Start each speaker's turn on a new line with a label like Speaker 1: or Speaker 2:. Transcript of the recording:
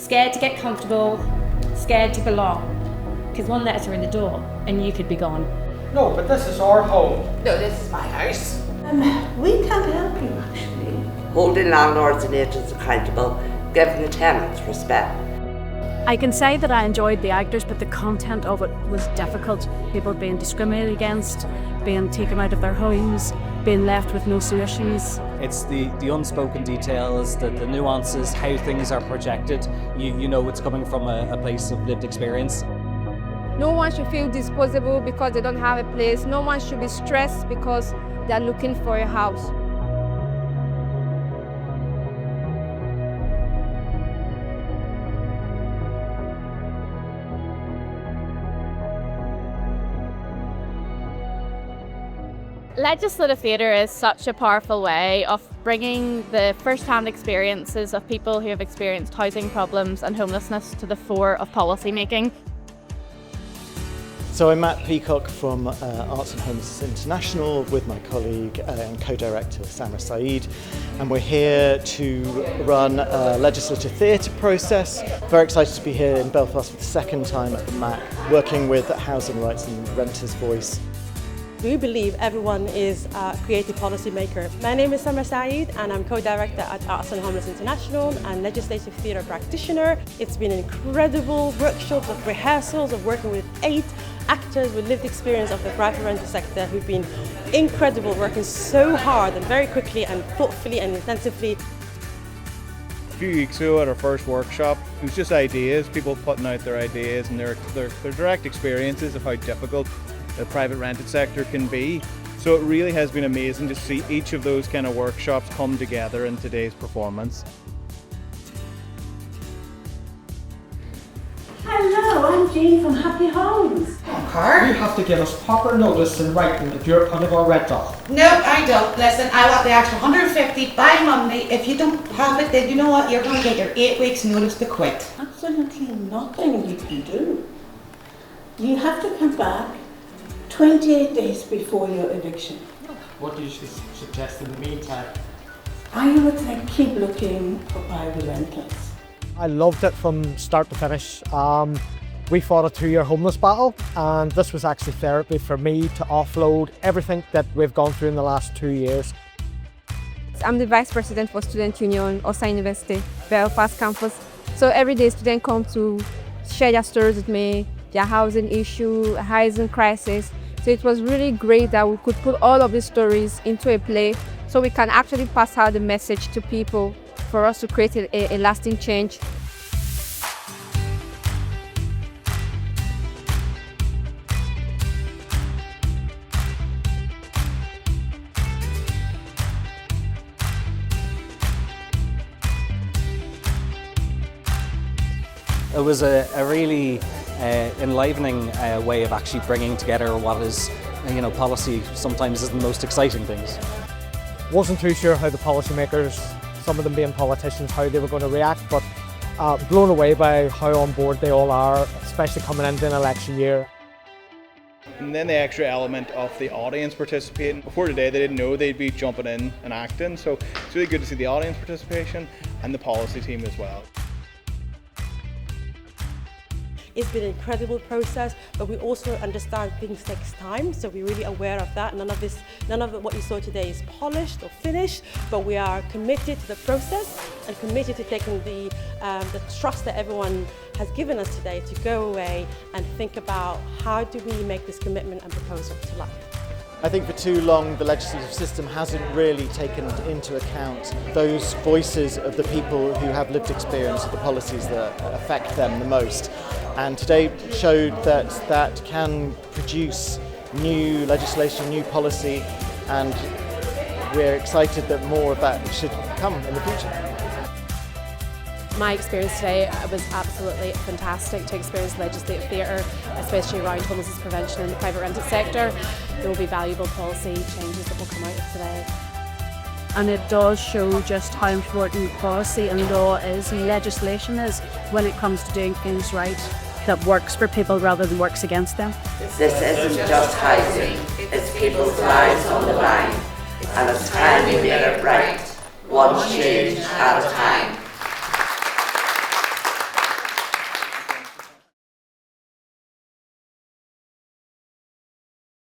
Speaker 1: Scared to get comfortable, scared to belong. Because one letter in the door and you could be gone.
Speaker 2: No, but this is our home.
Speaker 3: No, this is my house.
Speaker 4: We can't help you, actually.
Speaker 5: Holding landlords and agents accountable, giving the tenants respect.
Speaker 6: I can say that I enjoyed the actors, but the content of it was difficult. People being discriminated against, being taken out of their homes, being left with no solutions.
Speaker 7: It's the unspoken details, the nuances, how things are projected. You know it's coming from a place of lived experience.
Speaker 8: No one should feel disposable because they don't have a place. No one should be stressed because they're looking for a house.
Speaker 9: Legislative theatre is such a powerful way of bringing the first-hand experiences of people who have experienced housing problems and homelessness to the fore of policy making.
Speaker 10: So I'm Matt Peacock from Arts and Homelessness International with my colleague and co-director Samra Saeed, and we're here to run a legislative theatre process. Very excited to be here in Belfast for the second time at the MAC, working with Housing Rights and Renters' Voice.
Speaker 11: We believe everyone is a creative policy maker. My name is Samra Saeed and I'm co-director at Arts and Homelessness International and legislative theatre practitioner. It's been incredible workshops of rehearsals of working with 8 actors with lived experience of the private rental sector who've been incredible, working so hard and very quickly and thoughtfully and intensively.
Speaker 12: A few weeks ago at our first workshop, it was just ideas, people putting out their ideas and their direct experiences of how difficult the private rented sector can be. So it really has been amazing to see each of those kind of workshops come together in today's performance.
Speaker 4: Hello, I'm Jean from Happy Homes.
Speaker 2: You have to give us proper notice in writing if you're part of our red dot.
Speaker 3: No, I don't. Listen, I want the extra 150 by Monday. If you don't have it, then you know what? You're going to get your 8 weeks notice to quit.
Speaker 4: Absolutely nothing you can do. You have to come back 28 days before your eviction.
Speaker 2: What do you suggest in the meantime?
Speaker 4: I would say keep looking for private rentals.
Speaker 13: I loved it from start to finish. We fought a 2-year homeless battle, and this was actually therapy for me to offload everything that we've gone through in the last 2 years.
Speaker 8: I'm the Vice President for Student Union, Osa University, Belfast campus. So every day students come to share their stories with me, their housing issue, housing crisis. So it was really great that we could put all of these stories into a play so we can actually pass out the message to people for us to create a lasting change.
Speaker 7: It was a really enlivening way of actually bringing together what is, policy sometimes isn't the most exciting things.
Speaker 13: Wasn't too sure how the policymakers, some of them being politicians, how they were going to react, but blown away by how on board they all are, especially coming into an election year.
Speaker 12: And then the extra element of the audience participating. Before today, they didn't know they'd be jumping in and acting, so it's really good to see the audience participation and the policy team as well.
Speaker 11: It's been an incredible process, but we also understand things takes time, so we're really aware of that. None of what you saw today is polished or finished, but we are committed to the process and committed to taking the trust that everyone has given us today to go away and think about how do we make this commitment and proposal to life.
Speaker 10: I think for too long the legislative system hasn't really taken into account those voices of the people who have lived experience of the policies that affect them the most. And today showed that that can produce new legislation, new policy, and we're excited that more of that should come in the future.
Speaker 9: My experience today was absolutely fantastic to experience legislative theatre, especially around homelessness prevention in the private rented sector. There will be valuable policy changes that will come out of today.
Speaker 6: And it does show just how important policy and law is and legislation is when it comes to doing things right, that works for people rather than works against them.
Speaker 5: This isn't just housing, it's people's lives on the line. And it's time we made it right, one change at a time.